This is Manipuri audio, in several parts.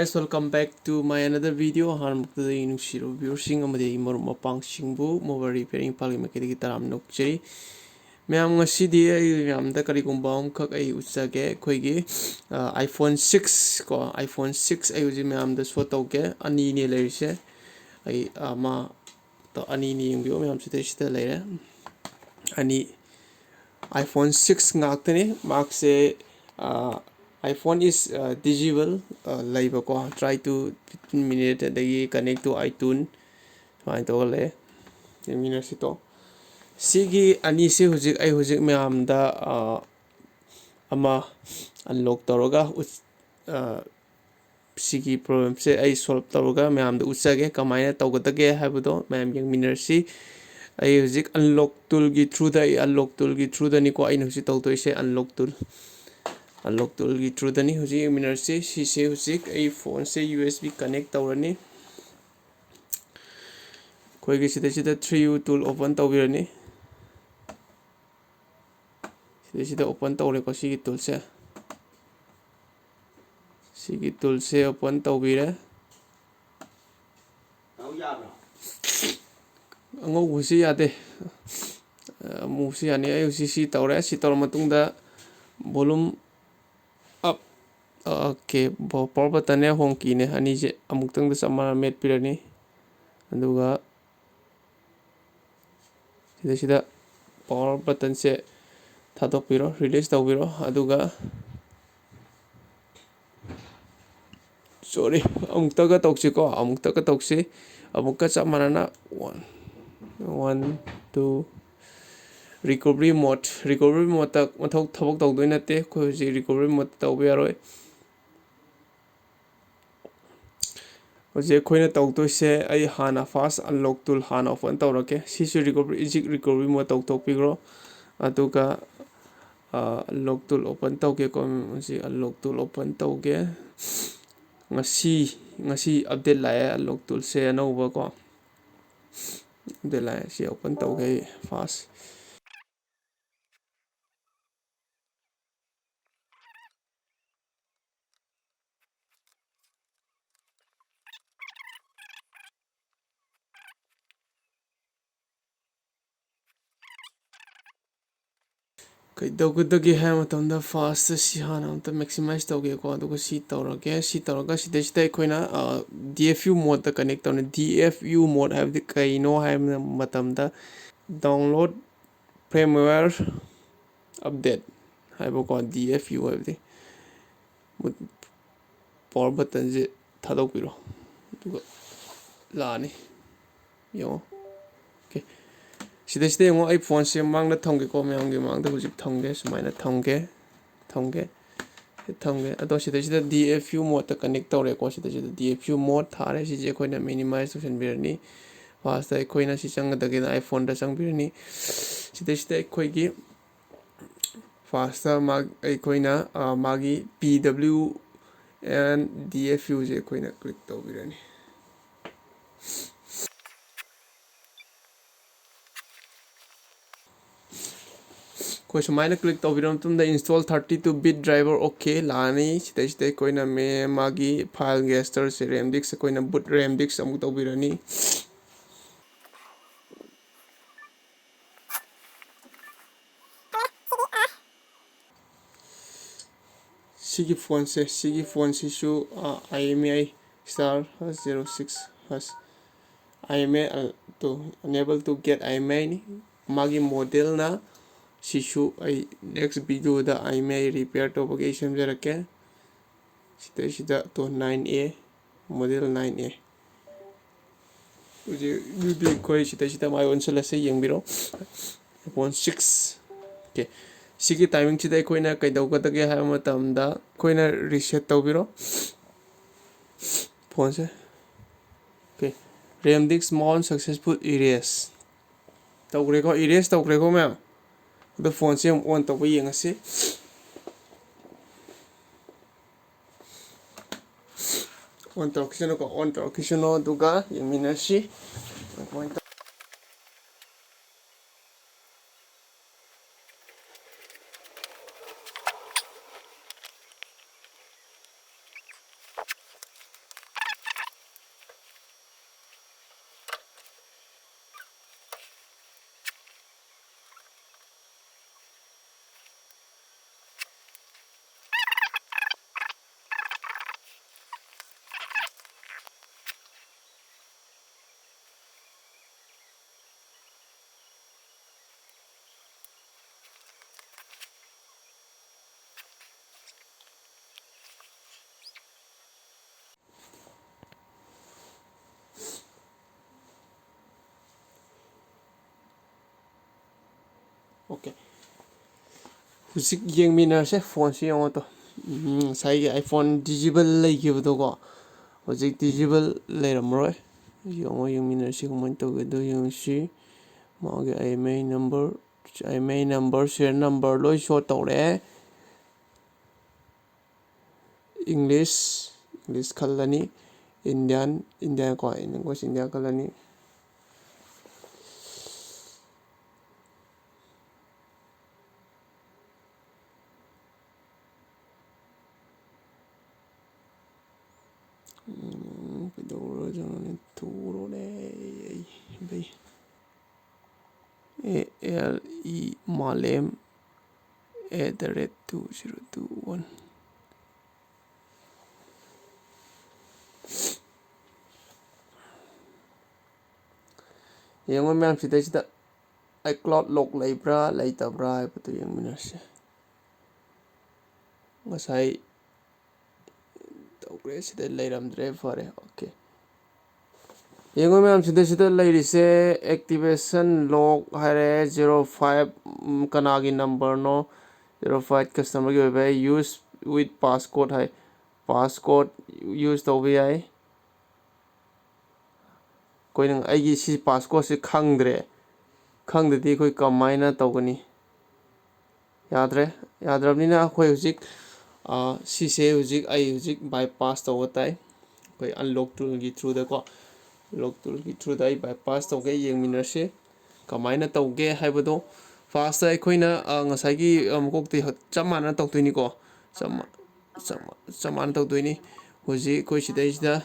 guys, welcome back to my another video. Hanmukta inusiro viewsing amade marum mapang singbu mobile repairing pali makedi taram nokcheri. Mayam ngasidi ay mayam da kari kumbang kak ay usage koigi iPhone 6 ko iPhone 6 ay uji mayam da so tawge ani ni leise ay ma to ani ni yung mayam sita leire ani iPhone 6 ngaktani mark se iPhone is digital live ko try to 15 minute dagi connect to itune fine to le minute sito sigi ani se hujik ai hujik mayam da ama unlock toroga sigi problem se ai solve toroga mayam da usage kamaina tawgatage habudo mayam yang minersi ai hujik unlock tool gi through the unlock tool gi through the ni ko ai hujik tawto ise unlock tool gi through the ni hujik minersi si se hujik ai phone se USB connect tawrani koi gi sida 3U tool open tawbirani sida open tawle ko sigi tool se open tawbire ango husi yade musi yani ai si tawre si tawra matungda volume up okay power button ne home key ne ani je amuktang da samara met pirani aduga sida power button se thadok piro release tawbiro aduga sorry amuktaga tawsi ko amuktaga tawsi amukka samarana 1 2 recovery mode ta mathok thabok tawdoi nate ko ji recovery mode tawbe yaroi oje khoina tawto se ai hana fast unlock tool hana open tawrake sisu recovery mode tawtok pigro aduga unlock tool open tawge ko ji unlock tool open tawge ngasi update la unlock tool se anova ko de la si open tawge fast kaidogudogi hai matamda fast si hana amta maximize tawge ko aduga si tawraga sida koina DFU mode ta connect tawne DFU mode habdi kaino hai matamda download firmware update hai ko DFU habdi power button je thadok piro aduga lani yo okay sida yung ai phone se mangda thongge ko mayam gi mangda hujik thongge sumaina thongge ado sida DFU mode ta connect tawre ko sida DFU mode thare si je koina minimize to birani fast ai koina si changa dagi iPhone da chang birani sida koi gi fast mag ai koina magi PW and DFU je koina click tawbirani कोई सुमाइना क्लिक तौबिरम तुमदा इंस्टॉल 32-bit driver okay लानी सिदा कोइना मे मागी फाइल गेस्टर से RAM disk से कोइना boot RAM disk अमुक तौबिरनी सिगी फोन से शु IMEI star #06 has IMEI to enable to get IMEI ni मागी model ना Sishu I next video da I may repair to bagation jarake sida to 9A model 9A uje koi sida mai onsala se yengbiro iPhone 6 okay sigi timing sida koina kaidau gatage ha matamda koina reset tawbiro phone se okay RAM disk mount successful erase tawgre ko ma'am the phone se on to yeng ase on to kisano duga yeminashi Okay. Hujik yengminarse phone si yong to. Sai iPhone digital leikibdo ko. Hujik digital leiramroi. Yong yengminarse kuman tawgedo yong si mage IMEI number share number loi show tawre. English khalani Indian ko English India khalani ALE Malem @2021 yengo ma'am sida iCloud lock leibra leitabra haibatu yengminarse ngasai tawgre sida leiramdre fare. Okay. Yengo ma'am sida leirise activation log hare 05 kanagi number no 05 customer gi webe use with passcode hai passcode use tawbi ai koinang aigi si passcode si khangdadi koi kamaina tawgani yadrabnina koi hujik sise hujik bypass tawatai koi unlock tool gi through da ko lock tool gi through da bypass tawge yengminarse kamaina tawge haibado first ai koina ngasai gi mukokti chamana tawtini ko chamana tawtini hujik koi sida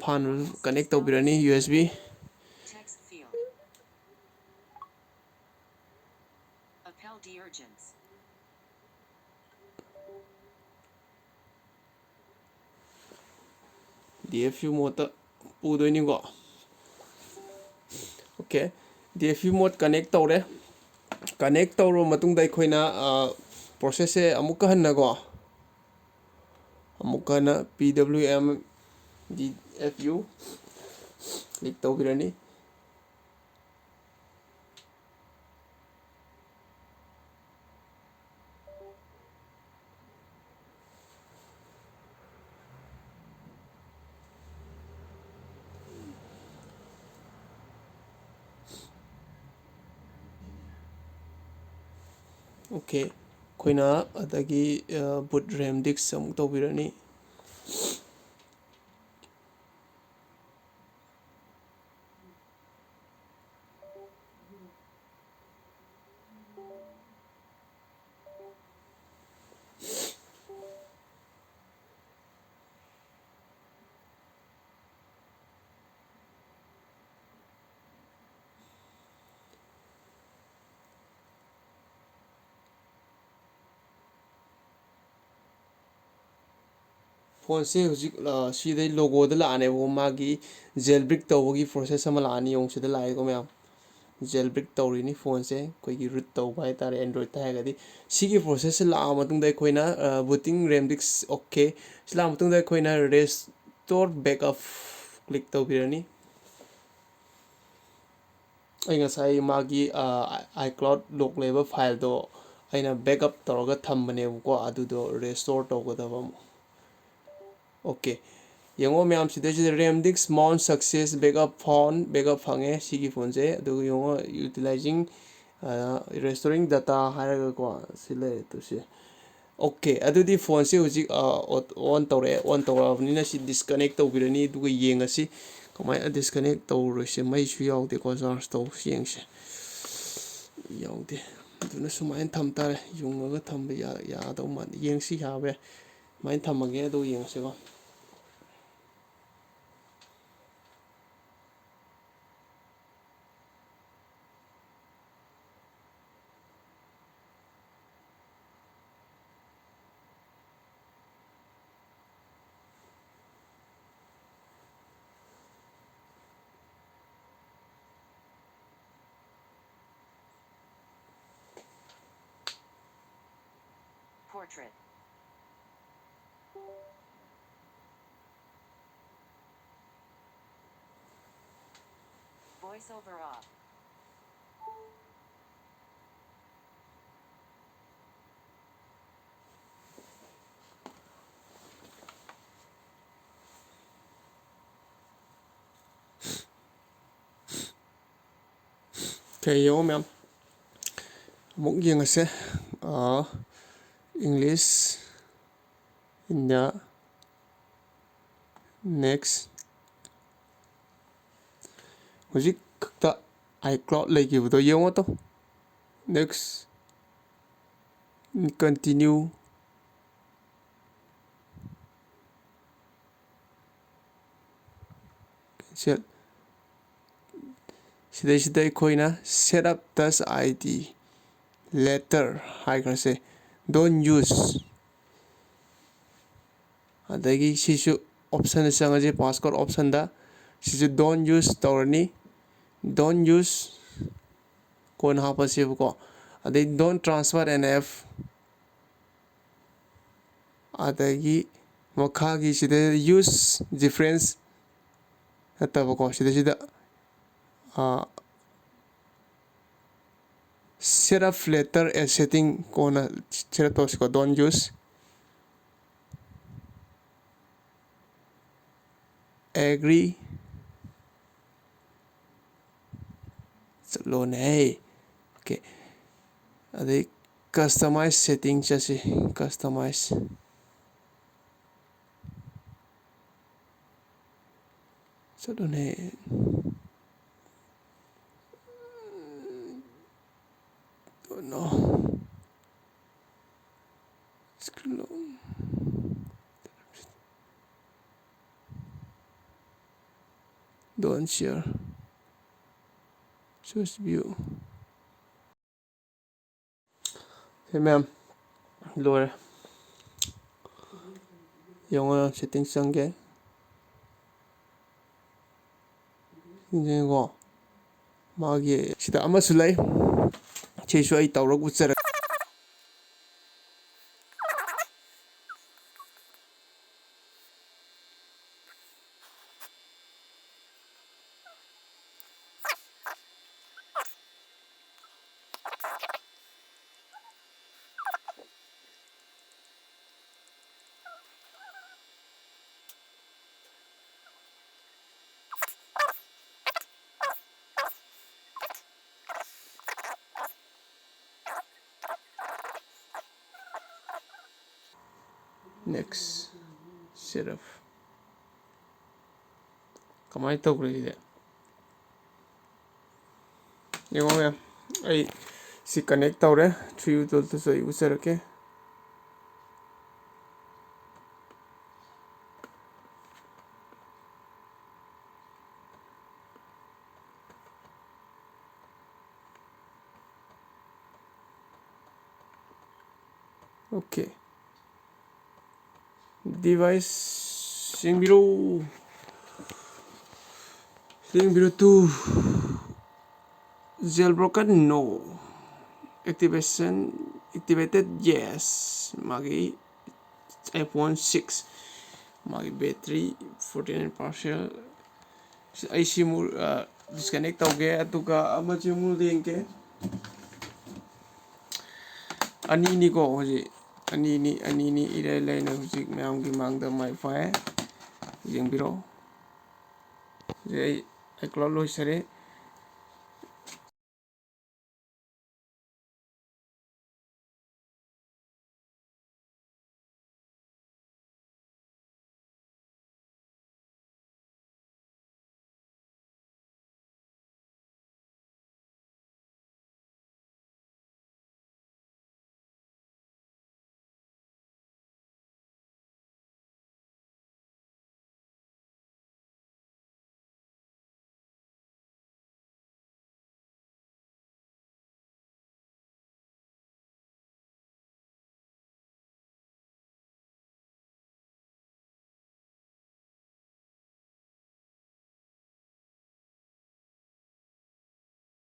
fan connect tawbirani USB DFU mode pudoini ko. Okay. DFU mode connect tawre connect tawro matungda koina process e amuka hanna ko amuka na PWM DFU click tawbirani okay koina adagi boot RAM disk amuk tawbirani phone se hujik sida logo da laane bo magi jailbreak tawgi process ama laani yong sida lai ko ma'am jailbreak tawrini phone se koi gi root tawba hai tare Android ta hagadi sigi process la matungda koina booting RAM disk okay sila matungda koina restore backup click tawbirani ai ngasai magi iCloud lock leba file do aina backup tawga thambane ko adudo restore tawgadaba okay yengo ma'am sida RAM disk mount success backup backup fange sigi phone se adu yengo utilizing restoring data haraga ko sile to se okay adudi phone se hujik on tawra si disconnect tawbirani du yengasi kamai disconnect tawro se mai su yaude ko charge taw yengse yaude aduna sumai tham tare yunga thamba ya daw man yengsi habe mai thamage do yengse ko portrait voiceover off Okay, yo ma'am. Mục riêng sẽ English India next. Hujik khakta iCloud leikibdo yengo to. Next continue. Cancel. Sida aikoina set up touch ID letter haikrase don't use adagi sisu option sangaje passcode option da sisu don't use tawrani don't use kon hapasibu ko adai don't transfer NF adagi makhagi sida use difference ataba ko sida set up letter as setting kona set up ko don't use agree chalo ne okay adai customize setting chase customize chalo ne no don't share just view. Hey ma'am, lower yung setting sangge hindi ko magi sida ama sulay chesu ay tawrag utsara. Next setup kamay tawre ide yung ay si connect tawre 3 tool to so user ke okay device sing biro 2 jailbroken no activation activated yes magi iPhone 6 magi battery 49 partial ay simul disconnect tawge atuga ama simul dengke ani ko hoji ani ni ire laina hujik mayam gi mangda my file jengbiro je iCloud lo sare